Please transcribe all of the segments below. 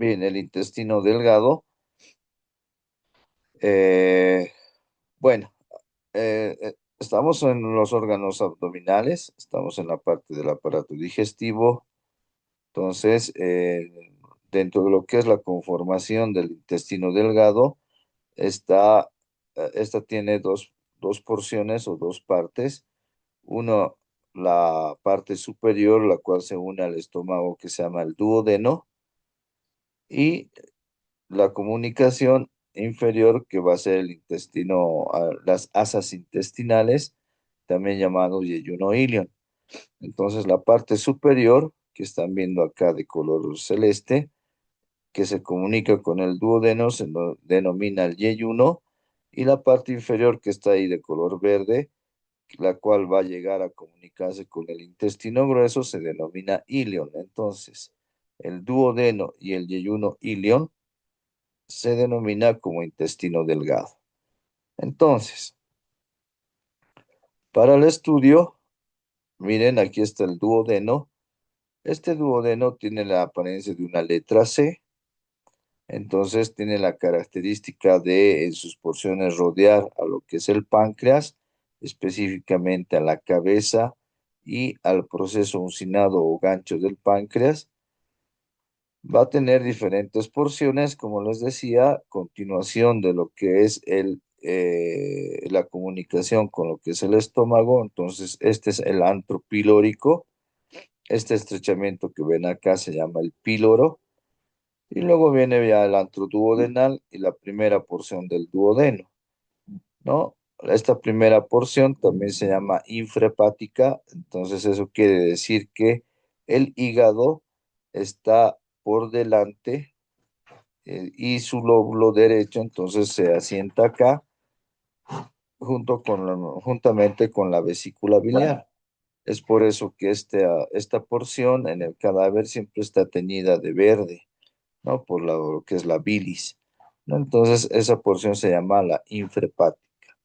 Bien, el intestino delgado. eh, bueno, estamos en los órganos abdominales, estamos en la parte del aparato digestivo. Entonces, dentro de lo que es la conformación del intestino delgado, está, esta tiene dos porciones o dos partes. Uno, la parte superior, la cual se une al estómago, que se llama el duodeno, y la comunicación inferior, que va a ser el intestino, las asas intestinales, también llamado yeyuno ilion. Entonces, la parte superior, que están viendo acá de color celeste, que se comunica con el duodeno, denomina el yeyuno, y la parte inferior, que está ahí de color verde, la cual va a llegar a comunicarse con el intestino grueso, se denomina ilion. Entonces, el duodeno y el yeyuno ilion se denomina como intestino delgado. Entonces, para el estudio, miren, aquí está el duodeno. Este duodeno tiene la apariencia de una letra C, entonces tiene la característica de en sus porciones rodear a lo que es el páncreas, específicamente a la cabeza y al proceso uncinado o gancho del páncreas. Va a tener diferentes porciones, como les decía, continuación de lo que es la comunicación con lo que es el estómago. Entonces, este es el antro pilórico. Este estrechamiento que ven acá se llama el píloro. Y luego viene ya el antro duodenal y la primera porción del duodeno, ¿no? Esta primera porción también se llama infrahepática. Entonces, eso quiere decir que el hígado está por delante, y su lóbulo derecho entonces se asienta acá juntamente con la vesícula biliar. Es por eso que esta porción en el cadáver siempre está teñida de verde, ¿no? Por lo que es la bilis, ¿no? Entonces esa porción se llama la infrahepática.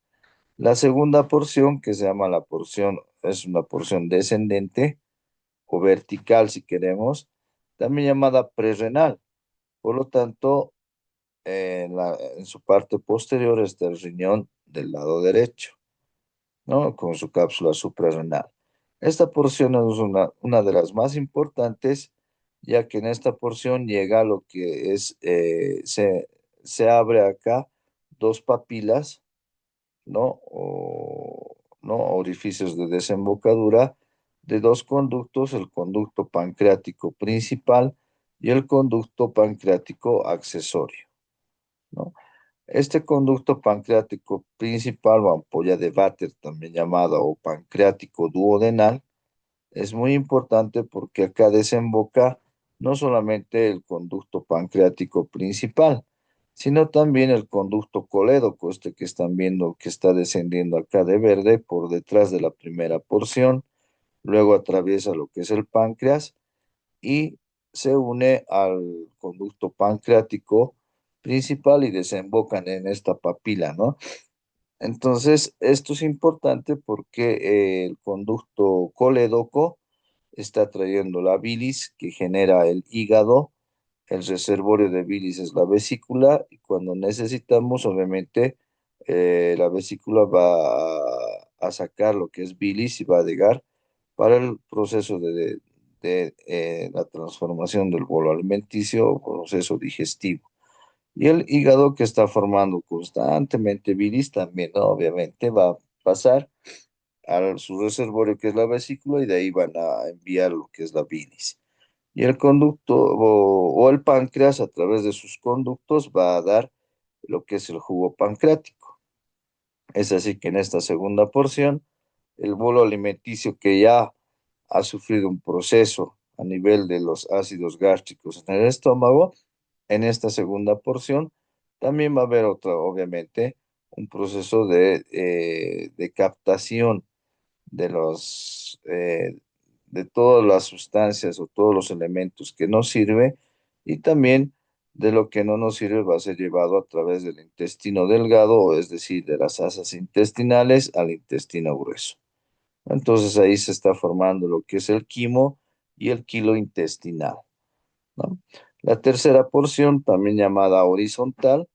La segunda porción, que se llama es una porción descendente o vertical si queremos, también llamada prerrenal. Por lo tanto, en su parte posterior está el riñón del lado derecho, ¿no? Con su cápsula suprarrenal. Esta porción es una de las más importantes, ya que en esta porción llega lo que es, se abre acá dos papilas, ¿no? ¿No? Orificios de desembocadura de dos conductos, el conducto pancreático principal y el conducto pancreático accesorio, ¿no? Este conducto pancreático principal o ampolla de Vater, también llamada o pancreático duodenal, es muy importante porque acá desemboca no solamente el conducto pancreático principal, sino también el conducto colédoco, este que están viendo que está descendiendo acá de verde por detrás de la primera porción, luego atraviesa lo que es el páncreas y se une al conducto pancreático principal y desembocan en esta papila, ¿no? Entonces, esto es importante porque el conducto colédoco está trayendo la bilis que genera el hígado, el reservorio de bilis es la vesícula y cuando necesitamos, obviamente, la vesícula va a sacar lo que es bilis y va a llegar para el proceso de la transformación del bolo alimenticio o proceso digestivo. Y el hígado que está formando constantemente bilis también, ¿no? Obviamente va a pasar a su reservorio que es la vesícula y de ahí van a enviar lo que es la bilis. Y el conducto o el páncreas a través de sus conductos va a dar lo que es el jugo pancreático. Es así que en esta segunda porción, el bolo alimenticio que ya ha sufrido un proceso a nivel de los ácidos gástricos en el estómago, en esta segunda porción también va a haber otra, obviamente, un proceso de captación de de todas las sustancias o todos los elementos que nos sirve y también de lo que no nos sirve va a ser llevado a través del intestino delgado, es decir, de las asas intestinales al intestino grueso. Entonces ahí se está formando lo que es el quimo y el quilo intestinal, ¿no? La tercera porción, también llamada horizontal,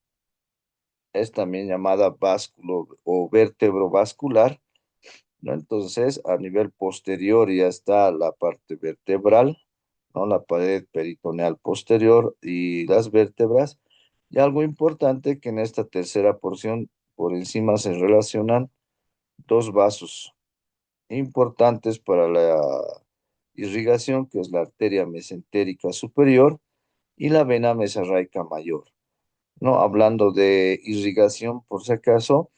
es también llamada básculo o vértebro vascular, ¿no? Entonces, a nivel posterior ya está la parte vertebral, ¿no? La pared peritoneal posterior y las vértebras. Y algo importante que en esta tercera porción, por encima se relacionan dos vasos importantes para la irrigación, que es la arteria mesentérica superior y la vena mesorraica mayor, ¿no? Hablando de irrigación, por si acaso,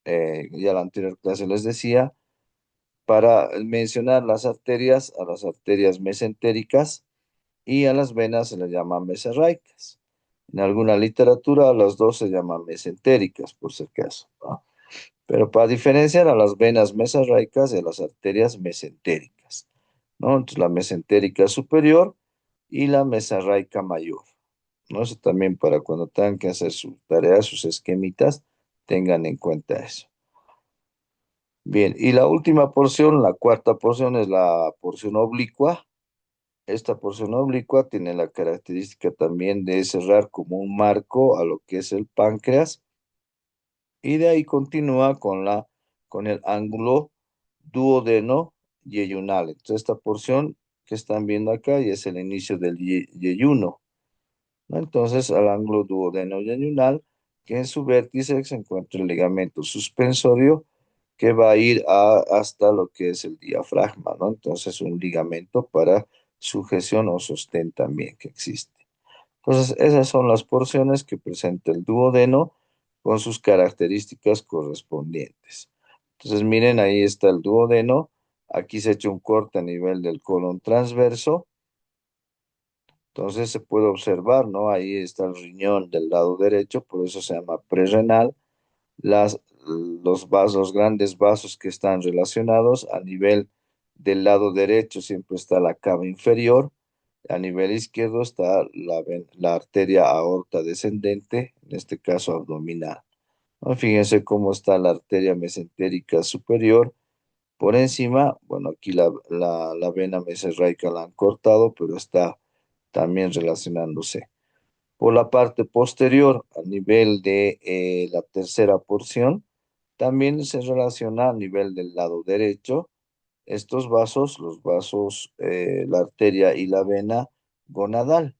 ya la anterior clase les decía, para mencionar las arterias, a las arterias mesentéricas y a las venas se les llama mesorraicas. En alguna literatura a las dos se llaman mesentéricas, por si acaso, ¿no? Pero para diferenciar a las venas mesorraicas y a las arterias mesentéricas, ¿no? Entonces la mesentérica superior y la mesorraica mayor, ¿no? Eso también para cuando tengan que hacer sus tareas, sus esquemitas, tengan en cuenta eso. Bien, y la última porción, la cuarta porción, es la porción oblicua. Esta porción oblicua tiene la característica también de cerrar como un marco a lo que es el páncreas y de ahí continúa con el ángulo duodeno yeyunal. Entonces, esta porción que están viendo acá y es el inicio del yeyuno, ¿no? Entonces, al ángulo duodeno yeyunal, que en su vértice se encuentra el ligamento suspensorio que va a ir hasta lo que es el diafragma, ¿no? Entonces, un ligamento para sujeción o sostén también que existe. Entonces, esas son las porciones que presenta el duodeno con sus características correspondientes. Entonces, miren, ahí está el duodeno. Aquí se ha hecho un corte a nivel del colon transverso. Entonces, se puede observar, ¿no? Ahí está el riñón del lado derecho, por eso se llama prerrenal. Las, los vasos, grandes vasos que están relacionados a nivel del lado derecho siempre está la cava inferior, a nivel izquierdo está la arteria aorta descendente, en este caso abdominal, ¿no? Fíjense cómo está la arteria mesentérica superior. Por encima, bueno, aquí la vena mesorraica la han cortado, pero está también relacionándose. Por la parte posterior, a nivel de la tercera porción, también se relaciona a nivel del lado derecho estos vasos, los vasos, la arteria y la vena gonadal,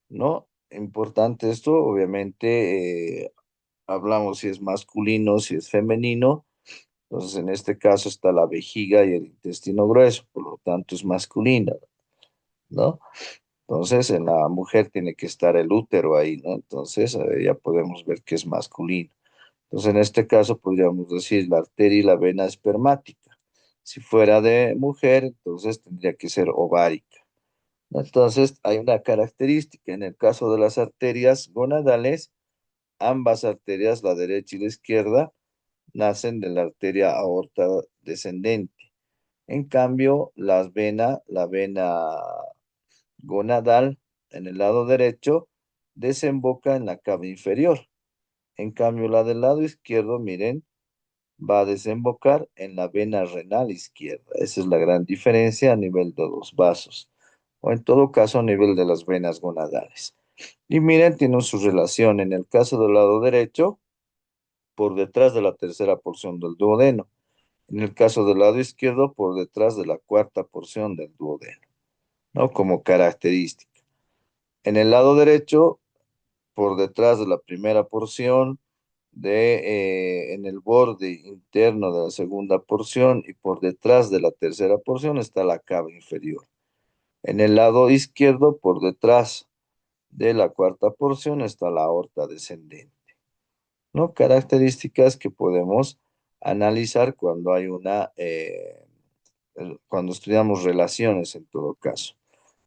¿no? Importante esto, obviamente, hablamos si es masculino, si es femenino. Entonces, en este caso está la vejiga y el intestino grueso, por lo tanto es masculina, ¿no? Entonces, en la mujer tiene que estar el útero ahí, ¿no? Entonces, ya podemos ver que es masculino. Entonces, en este caso podríamos decir la arteria y la vena espermática. Si fuera de mujer, entonces tendría que ser ovárica. Entonces, hay una característica. En el caso de las arterias gonadales, ambas arterias, la derecha y la izquierda, nacen de la arteria aorta descendente. En cambio, la vena gonadal en el lado derecho desemboca en la cava inferior. En cambio, la del lado izquierdo, miren, va a desembocar en la vena renal izquierda. Esa es la gran diferencia a nivel de los vasos, o en todo caso a nivel de las venas gonadales. Y miren, tienen su relación en el caso del lado derecho, por detrás de la tercera porción del duodeno. En el caso del lado izquierdo, por detrás de la cuarta porción del duodeno, ¿no? Como característica. En el lado derecho, por detrás de la primera porción, en el borde interno de la segunda porción y por detrás de la tercera porción está la cava inferior. En el lado izquierdo, por detrás de la cuarta porción está la aorta descendente, ¿no? Características que podemos analizar cuando hay cuando estudiamos relaciones en todo caso.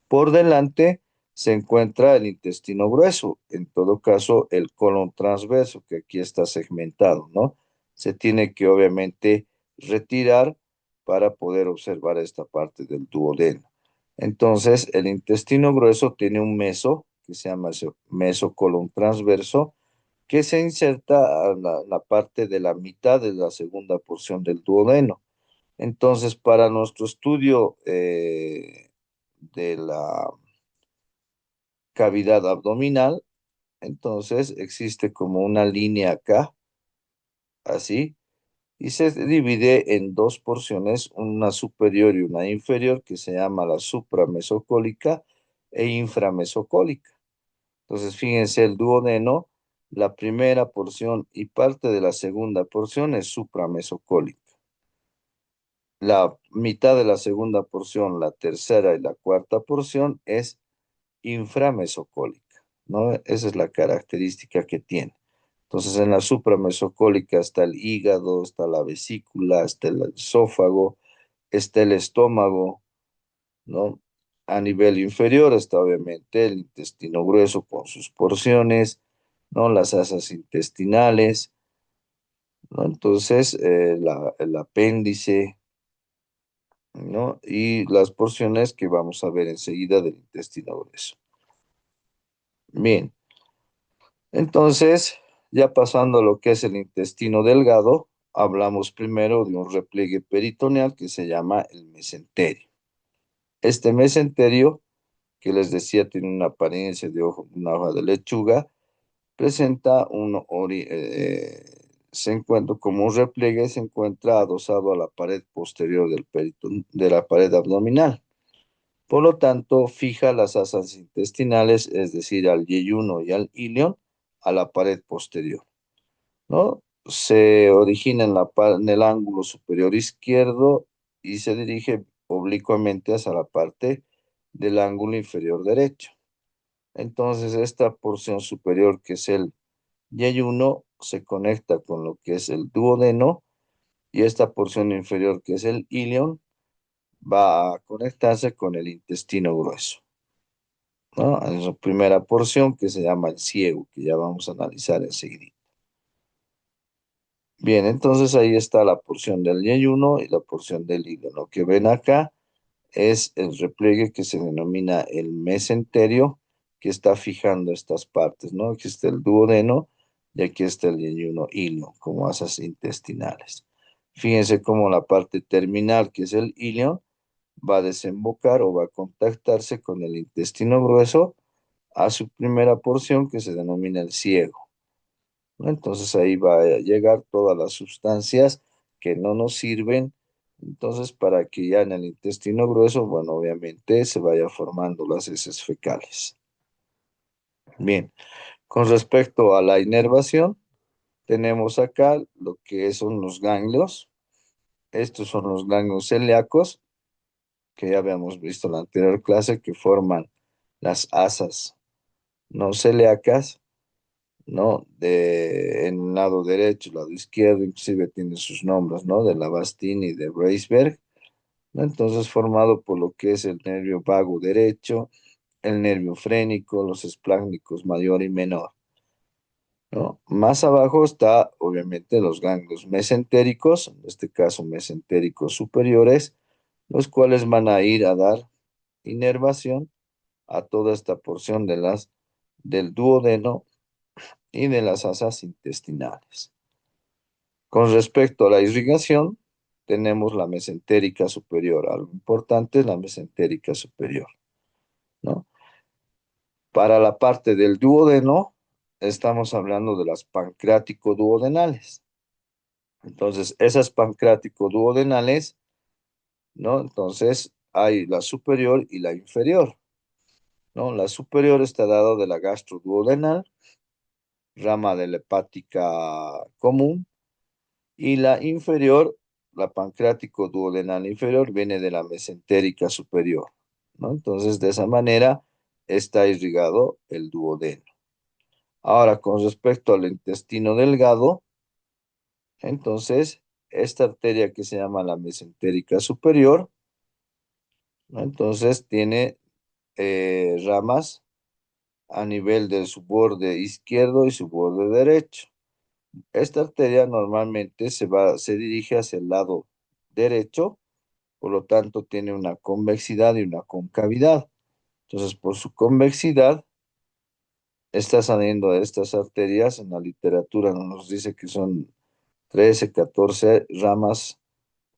Por delante se encuentra el intestino grueso, en todo caso el colon transverso, que aquí está segmentado, ¿no? Se tiene que obviamente retirar para poder observar esta parte del duodeno. Entonces, el intestino grueso tiene un meso, que se llama mesocolon transverso, que se inserta a la parte de la mitad de la segunda porción del duodeno. Entonces, para nuestro estudio de cavidad abdominal, entonces existe como una línea acá, así, y se divide en dos porciones, una superior y una inferior, que se llama la supramesocólica e inframesocólica. Entonces, fíjense, el duodeno, la primera porción y parte de la segunda porción es supramesocólica. La mitad de la segunda porción, la tercera y la cuarta porción es inframesocólica, ¿no? Esa es la característica que tiene. Entonces, en la supramesocólica está el hígado, está la vesícula, está el esófago, está el estómago, ¿no? A nivel inferior está obviamente el intestino grueso con sus porciones, ¿no? Las asas intestinales, ¿no? Entonces, el apéndice, ¿no? Y las porciones que vamos a ver enseguida del intestino grueso. Bien, entonces, ya pasando a lo que es el intestino delgado, hablamos primero de un repliegue peritoneal que se llama el mesenterio. Este mesenterio, que les decía, tiene una apariencia de una hoja de lechuga, presenta se encuentra como un repliegue, se encuentra adosado a la pared posterior de la pared abdominal. Por lo tanto, fija las asas intestinales, es decir, al yeyuno y al ilion, a la pared posterior, ¿no? Se origina en el ángulo superior izquierdo y se dirige oblicuamente hacia la parte del ángulo inferior derecho. Entonces, esta porción superior, que es el yeyuno, se conecta con lo que es el duodeno, y esta porción inferior, que es el ilion, va a conectarse con el intestino grueso, ¿no? En su primera porción, que se llama el ciego, que ya vamos a analizar enseguida. Bien, entonces ahí está la porción del yeyuno y la porción del hilo. Lo que ven acá es el repliegue que se denomina el mesenterio, que está fijando estas partes, ¿no? Aquí está el duodeno y aquí está el yeyuno hilo, como asas intestinales. Fíjense cómo la parte terminal, que es el hilo, va a desembocar o va a contactarse con el intestino grueso a su primera porción, que se denomina el ciego, ¿no? Entonces ahí va a llegar todas las sustancias que no nos sirven, entonces para que ya en el intestino grueso, bueno, obviamente se vaya formando las heces fecales. Bien, con respecto a la inervación, tenemos acá lo que son los ganglios. Estos son los ganglios celíacos, que ya habíamos visto en la anterior clase, que forman las asas no celíacas, ¿no? En el lado derecho, el lado izquierdo, inclusive tiene sus nombres, ¿no? De Lavastini y de Breisberg, ¿no? Entonces, formado por lo que es el nervio vago derecho, el nervio frénico, los espláncnicos mayor y menor, ¿no? Más abajo está, obviamente, los ganglios mesentéricos, en este caso mesentéricos superiores, los cuales van a ir a dar inervación a toda esta porción del duodeno y de las asas intestinales. Con respecto a la irrigación, tenemos la mesentérica superior. Algo importante es la mesentérica superior, ¿no? Para la parte del duodeno, estamos hablando de las pancreático-duodenales. Entonces, esas pancreático-duodenales, ¿no? Entonces, hay la superior y la inferior, ¿no? La superior está dada de la gastroduodenal, rama de la hepática común, y la inferior, la pancreático duodenal inferior, viene de la mesentérica superior, ¿no? Entonces, de esa manera está irrigado el duodeno. Ahora, con respecto al intestino delgado, entonces, esta arteria que se llama la mesentérica superior, ¿no? Entonces, tiene ramas a nivel de su borde izquierdo y su borde derecho. Esta arteria normalmente se dirige hacia el lado derecho, por lo tanto tiene una convexidad y una concavidad. Entonces, por su convexidad, está saliendo de estas arterias. En la literatura nos dice que son 13, 14 ramas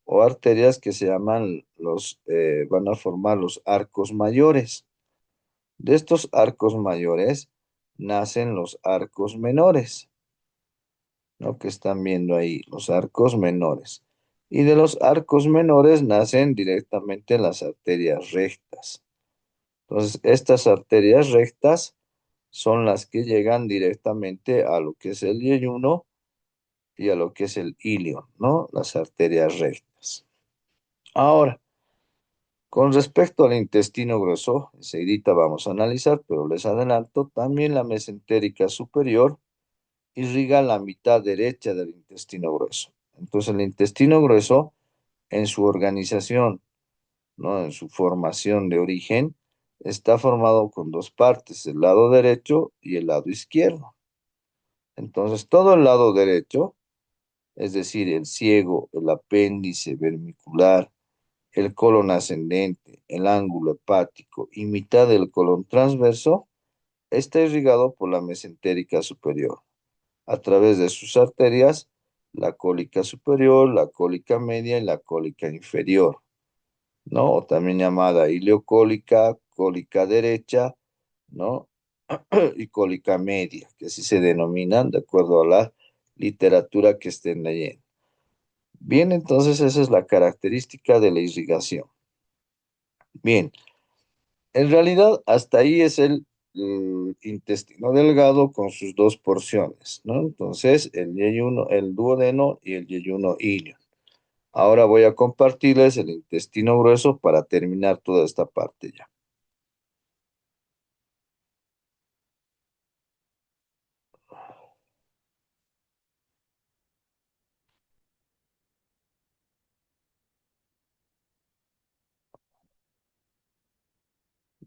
o arterias que se llaman van a formar los arcos mayores, De estos arcos mayores nacen los arcos menores, ¿no? Que están viendo ahí, los arcos menores. Y de los arcos menores nacen directamente las arterias rectas. Entonces, estas arterias rectas son las que llegan directamente a lo que es el yeyuno y a lo que es el ilion, ¿no? Las arterias rectas. Ahora, con respecto al intestino grueso, enseguida vamos a analizar, pero les adelanto, también la mesentérica superior irriga la mitad derecha del intestino grueso. Entonces, el intestino grueso, en su organización, ¿no? En su formación de origen, está formado con dos partes, el lado derecho y el lado izquierdo. Entonces, todo el lado derecho, es decir, el ciego, el apéndice vermicular, el colon ascendente, el ángulo hepático y mitad del colon transverso, está irrigado por la mesentérica superior, a través de sus arterias, la cólica superior, la cólica media y la cólica inferior, ¿no? O también llamada ileocólica, cólica derecha, ¿no? Y cólica media, que así se denominan de acuerdo a la literatura que estén leyendo. Bien, entonces esa es la característica de la irrigación. Bien, en realidad hasta ahí es el intestino delgado con sus dos porciones, ¿no? Entonces el yeyuno, el duodeno y el yeyuno ilio. Ahora voy a compartirles el intestino grueso para terminar toda esta parte ya.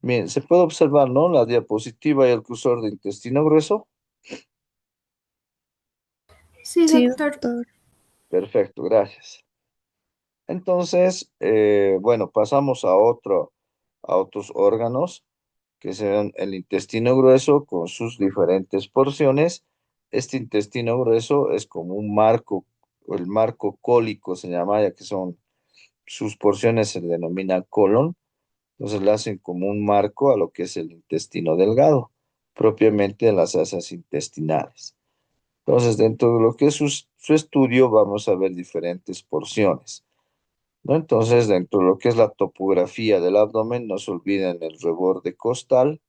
Bien, se puede observar, ¿no? La diapositiva y el cursor de intestino grueso. Sí, Sí, doctor. doctor. Perfecto, gracias. Entonces, bueno, pasamos a otros órganos que serán el intestino grueso con sus diferentes porciones. Este intestino grueso es como un marco, o el marco cólico se llama, ya que son sus porciones se denomina colon, entonces le hacen como un marco a lo que es el intestino delgado, propiamente en las asas intestinales. Entonces, dentro de lo que es su estudio, vamos a ver diferentes porciones, ¿no? Entonces, dentro de lo que es la topografía del abdomen, no se olviden el reborde costal,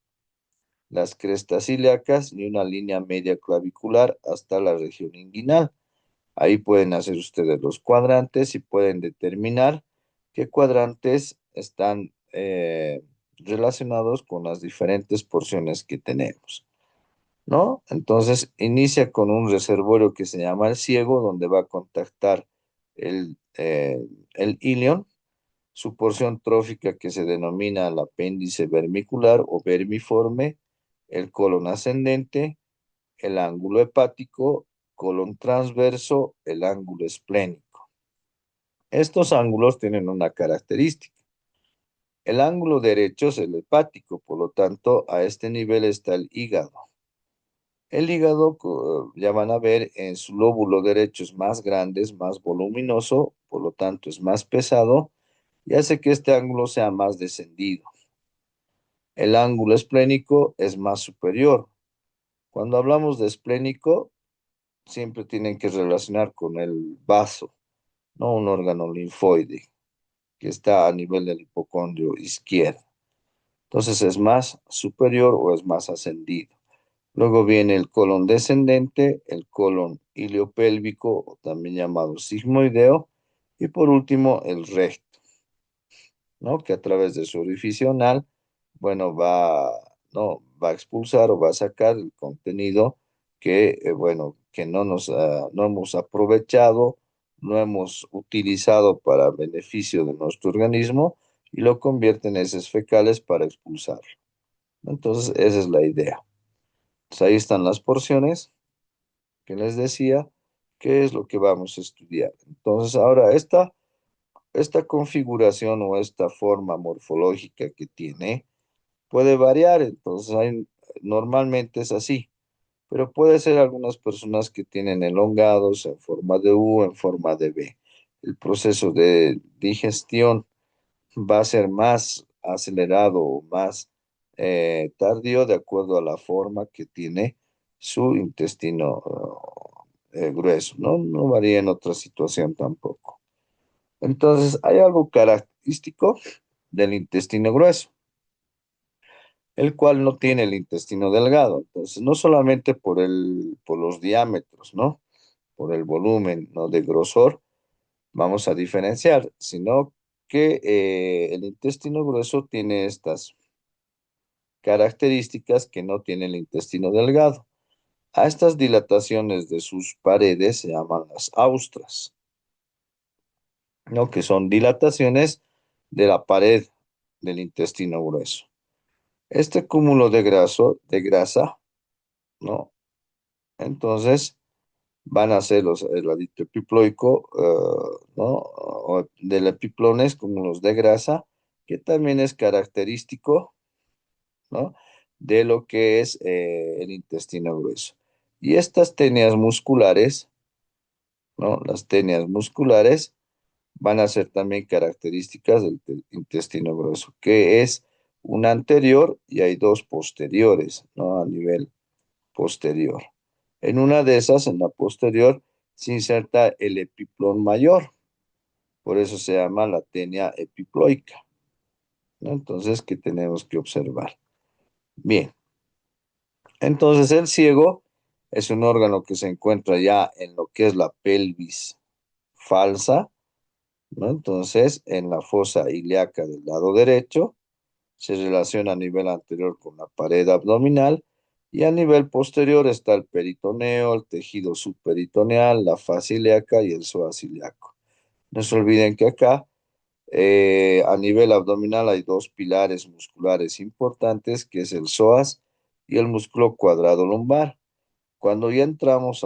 las crestas ilíacas y una línea media clavicular hasta la región inguinal. Ahí pueden hacer ustedes los cuadrantes y pueden determinar qué cuadrantes están relacionados con las diferentes porciones que tenemos, ¿no? Entonces, inicia con un reservorio que se llama el ciego, donde va a contactar el ilion, su porción trófica que se denomina el apéndice vermicular o vermiforme, el colon ascendente, el ángulo hepático, colon transverso, el ángulo esplénico. Estos ángulos tienen una característica. El ángulo derecho es el hepático, por lo tanto, a este nivel está el hígado. El hígado, ya van a ver, en su lóbulo derecho es más grande, es más voluminoso, por lo tanto es más pesado y hace que este ángulo sea más descendido. El ángulo esplénico es más superior. Cuando hablamos de esplénico, siempre tienen que relacionar con el vaso, no un órgano linfoide que está a nivel del hipocondrio izquierdo. Entonces es más superior o es más ascendido. Luego viene el colon descendente, el colon iliopélvico, o también llamado sigmoideo, y por último el recto, ¿no? Que a través de su orificio anal, bueno, no, va a expulsar o va a sacar el contenido que, bueno, que no hemos aprovechado, no hemos utilizado para beneficio de nuestro organismo y lo convierte en heces fecales para expulsarlo. Entonces, esa es la idea. Pues ahí están las porciones que les decía, qué es lo que vamos a estudiar. Entonces, ahora esta configuración o esta forma morfológica que tiene puede variar, entonces normalmente es así, pero puede ser algunas personas que tienen elongados en forma de U, en forma de B. El proceso de digestión va a ser más acelerado o más tardío de acuerdo a la forma que tiene su intestino grueso, ¿no? No varía en otra situación tampoco. Entonces, hay algo característico del intestino grueso, el cual no tiene el intestino delgado. Entonces, no solamente por los diámetros, ¿no? Por el volumen, ¿no? De grosor, vamos a diferenciar, sino que el intestino grueso tiene estas características que no tiene el intestino delgado. A estas dilataciones de sus paredes se llaman las austras, ¿no? Que son dilataciones de la pared del intestino grueso. Este cúmulo de grasa, ¿no? Entonces van a ser el ladito epiploico, ¿no? O del epiplones, cúmulos de grasa, que también es característico, ¿no? De lo que es el intestino grueso. Y estas tenias musculares, ¿no? Las tenias musculares van a ser también características del intestino grueso, que es una anterior y hay dos posteriores, ¿no? A nivel posterior. En una de esas, en la posterior, se inserta el epiplón mayor, por eso se llama la tenia epiploica, ¿no? Entonces, ¿qué tenemos que observar? Bien, entonces el ciego es un órgano que se encuentra ya en lo que es la pelvis falsa, ¿no? Entonces, en la fosa ilíaca del lado derecho, se relaciona a nivel anterior con la pared abdominal y a nivel posterior está el peritoneo, el tejido subperitoneal, la fascia ilíaca y el psoas ilíaco. No se olviden que acá, a nivel abdominal, hay dos pilares musculares importantes, que es el psoas y el músculo cuadrado lumbar. Cuando ya entramos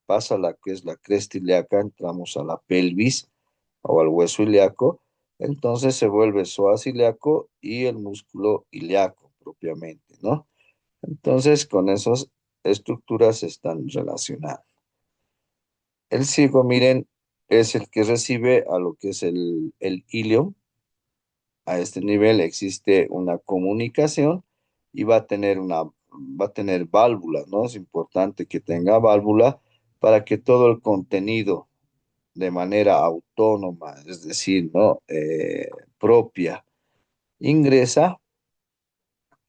pasa la que es la cresta ilíaca, entramos a la pelvis o al hueso ilíaco, entonces se vuelve psoas ilíaco y el músculo ilíaco propiamente, ¿no? Entonces con esas estructuras están relacionadas. El ciego, miren, es el que recibe a lo que es el ilium. A este nivel existe una comunicación y va a tener válvula, ¿no? Es importante que tenga válvula para que todo el contenido de manera autónoma, es decir, ¿no? Propia, ingresa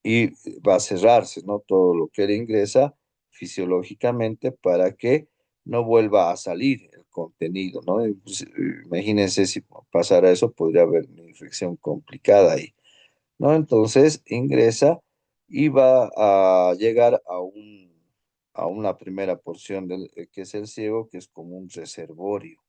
y va a cerrarse, ¿no? Todo lo que le ingresa fisiológicamente para que no vuelva a salir el contenido, ¿no? Y, pues, imagínense si pasara eso, podría haber una infección complicada ahí, ¿no? Entonces ingresa y va a llegar a una primera porción que es el ciego, que es como un reservorio,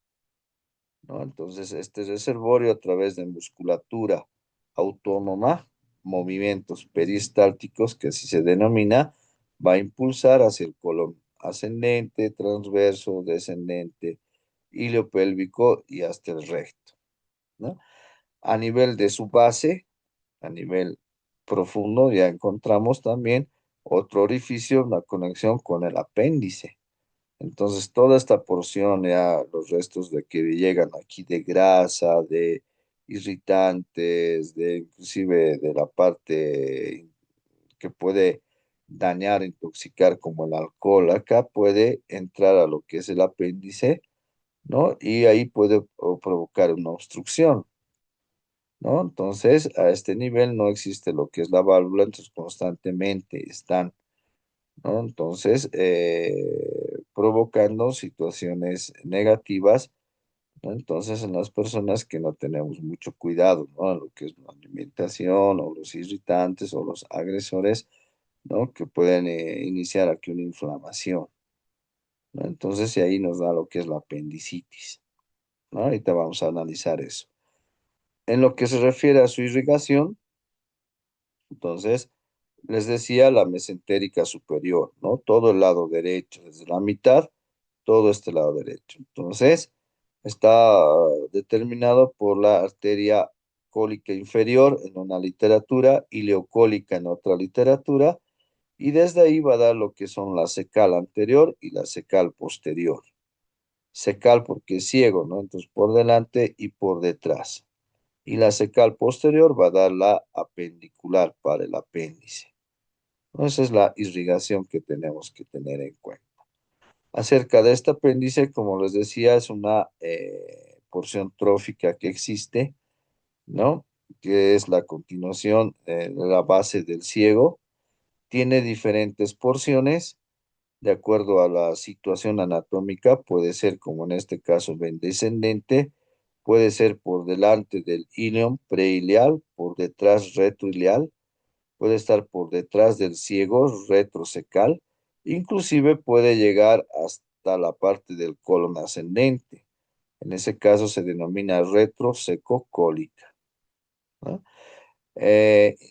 ¿no? Entonces, este reservorio a través de musculatura autónoma, movimientos peristálticos, que así se denomina, va a impulsar hacia el colon ascendente, transverso, descendente, iliopélvico y hasta el recto, ¿no? A nivel de su base, a nivel profundo, ya encontramos también otro orificio, una conexión con el apéndice. Entonces, toda esta porción, ya los restos de que llegan aquí de grasa, de irritantes, de inclusive de la parte que puede dañar, intoxicar como el alcohol, acá puede entrar a lo que es el apéndice, ¿no? Y ahí puede provocar una obstrucción, ¿no? Entonces, a este nivel no existe lo que es la válvula, entonces constantemente están, ¿no? Entonces, provocando situaciones negativas, ¿no? Entonces, en las personas que no tenemos mucho cuidado, ¿no? Lo que es la alimentación o los irritantes o los agresores, ¿no? Que pueden iniciar aquí una inflamación, ¿no? Entonces, y ahí nos da lo que es la apendicitis, ¿no? Ahorita vamos a analizar eso. En lo que se refiere a su irrigación, entonces, les decía la mesentérica superior, ¿no? Todo el lado derecho, desde la mitad, todo este lado derecho. Entonces, está determinado por la arteria cólica inferior en una literatura, ileocólica en otra literatura, y desde ahí va a dar lo que son la secal anterior y la secal posterior. Secal porque es ciego, ¿no? Entonces, por delante y por detrás. y la cecal posterior va a dar la apendicular para el apéndice. Esa es la irrigación que tenemos que tener en cuenta. Acerca de este apéndice, como les decía, es una porción trófica que existe, ¿no? Que es la continuación de la base del ciego. Tiene diferentes porciones de acuerdo a la situación anatómica. Puede ser, como en este caso, ven descendente, puede ser por delante del ilion preilial, por detrás retroilial, puede estar por detrás del ciego retrocecal, inclusive puede llegar hasta la parte del colon ascendente. En ese caso se denomina retrosecocólica, ¿no?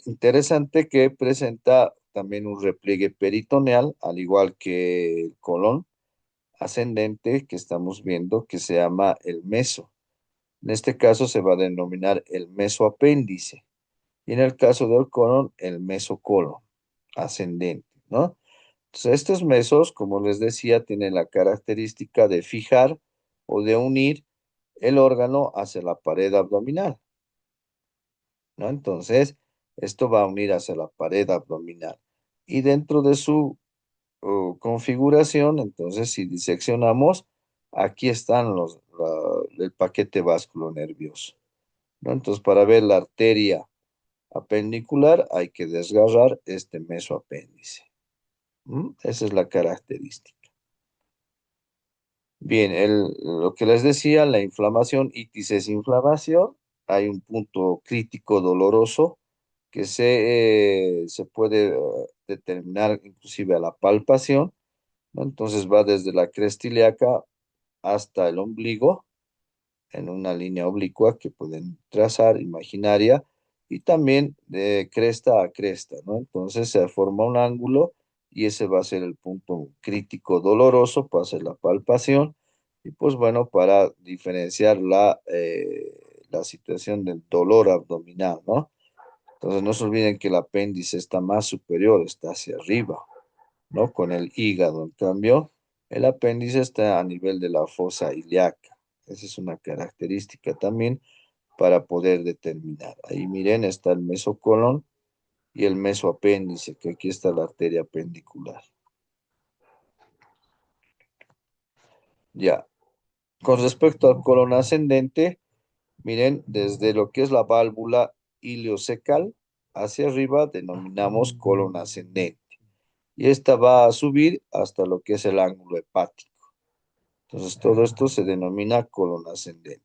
Interesante que presenta también un repliegue peritoneal, al igual que el colon ascendente que estamos viendo, que se llama el meso. En este caso se va a denominar el mesoapéndice. Y en el caso del colon, el mesocolon ascendente, ¿no? Entonces, estos mesos, como les decía, tienen la característica de fijar o de unir el órgano hacia la pared abdominal, ¿no? Entonces, esto va a unir hacia la pared abdominal. Y dentro de su configuración, entonces, si diseccionamos, aquí están el paquete nervioso, ¿no? Entonces, para ver la arteria apendicular hay que desgarrar este mesoapéndice. Esa es la característica. Bien, lo que les decía, la inflamación, itis es inflamación. Hay un punto crítico doloroso que se puede determinar inclusive a la palpación, ¿no? Entonces va desde la cresta ilíaca hasta el ombligo en una línea oblicua que pueden trazar, imaginaria, y también de cresta a cresta, ¿no? Entonces se forma un ángulo y ese va a ser el punto crítico doloroso para hacer la palpación y pues bueno, para diferenciar la situación del dolor abdominal, ¿no? Entonces no se olviden que el apéndice está más superior, está hacia arriba, ¿no? Con el hígado. En cambio, el apéndice está a nivel de la fosa ilíaca. Esa es una característica también para poder determinar. Ahí miren, está el mesocolon y el mesoapéndice, que aquí está la arteria apendicular. Ya. Con respecto al colon ascendente, miren, desde lo que es la válvula iliocecal hacia arriba denominamos colon ascendente. Y esta va a subir hasta lo que es el ángulo hepático. Entonces, todo esto se denomina colon ascendente,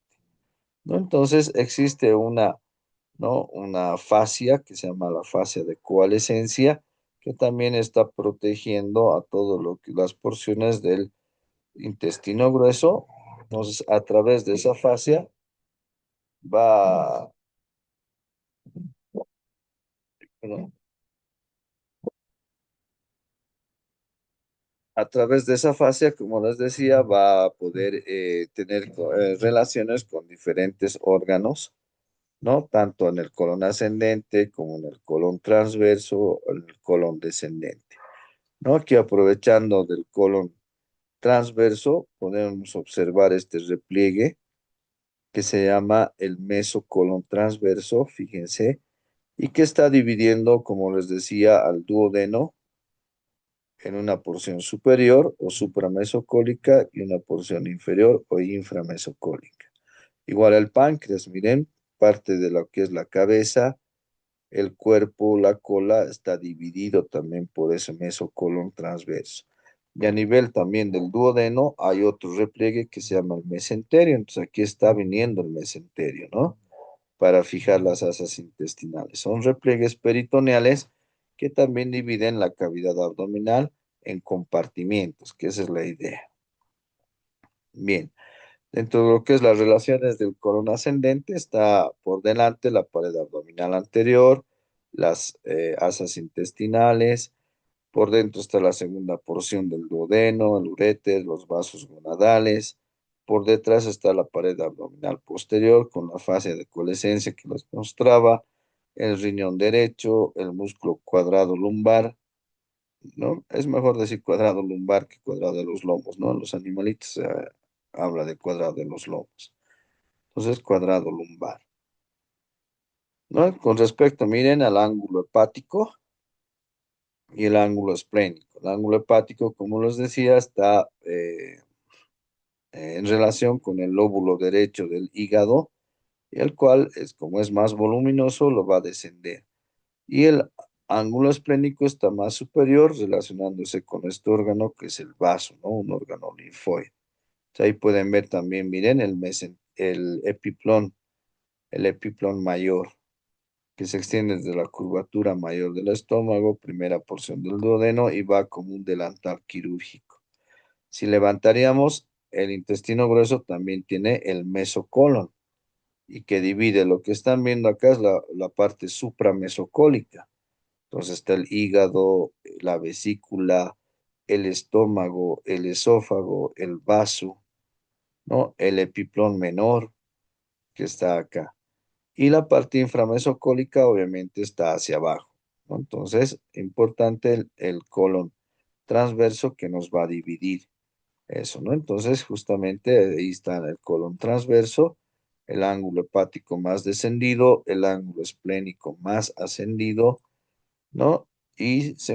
¿no? Entonces, existe ¿no? Una fascia que se llama la fascia de coalescencia, que también está protegiendo a todo lo que las porciones del intestino grueso. Entonces, a través de esa fascia va, ¿no? A través de esa fascia, como les decía, va a poder tener relaciones con diferentes órganos, ¿no? Tanto en el colon ascendente como en el colon transverso o en el colon descendente, ¿no? Aquí aprovechando del colon transverso, podemos observar este repliegue que se llama el mesocolon transverso, fíjense, y que está dividiendo, como les decía, al duodeno en una porción superior o supramesocólica y una porción inferior o inframesocólica. Igual el páncreas, miren, parte de lo que es la cabeza, el cuerpo, la cola, está dividido también por ese mesocolon transverso. Y a nivel también del duodeno hay otro repliegue que se llama el mesenterio. Entonces aquí está viniendo el mesenterio, ¿no? Para fijar las asas intestinales. Son repliegues peritoneales que también dividen la cavidad abdominal en compartimientos, que esa es la idea. Bien. Dentro de lo que es las relaciones del colon ascendente, está por delante la pared abdominal anterior, las asas intestinales, por dentro está la segunda porción del duodeno, el uréter, los vasos gonadales, por detrás está la pared abdominal posterior con la fase de coalescencia que les mostraba, el riñón derecho, el músculo cuadrado lumbar, ¿no? Es mejor decir cuadrado lumbar que cuadrado de los lomos, ¿no? Los animalitos habla de cuadrado de los lomos. Entonces, cuadrado lumbar. ¿no? Con respecto, miren, al ángulo hepático y el ángulo esplénico. El ángulo hepático, como les decía, está en relación con el lóbulo derecho del hígado, y el cual, como es más voluminoso, lo va a descender. Y el ángulo esplénico está más superior, relacionándose con este órgano que es el vaso, ¿no? Un órgano linfóide. Ahí pueden ver también, miren, el epiplón mayor, que se extiende desde la curvatura mayor del estómago, primera porción del duodeno, y va como un delantal quirúrgico. Si levantaríamos, el intestino grueso también tiene el mesocolon, y que divide, lo que están viendo acá es la parte supramesocólica. Entonces está el hígado, la vesícula, el estómago, el esófago, el vaso, ¿no? El epiplón menor que está acá. Y la parte inframesocólica obviamente está hacia abajo, ¿no? Entonces, importante el colon transverso que nos va a dividir eso, ¿no? Entonces, justamente ahí está el colon transverso, el ángulo hepático más descendido, el ángulo esplénico más ascendido, ¿no? Y se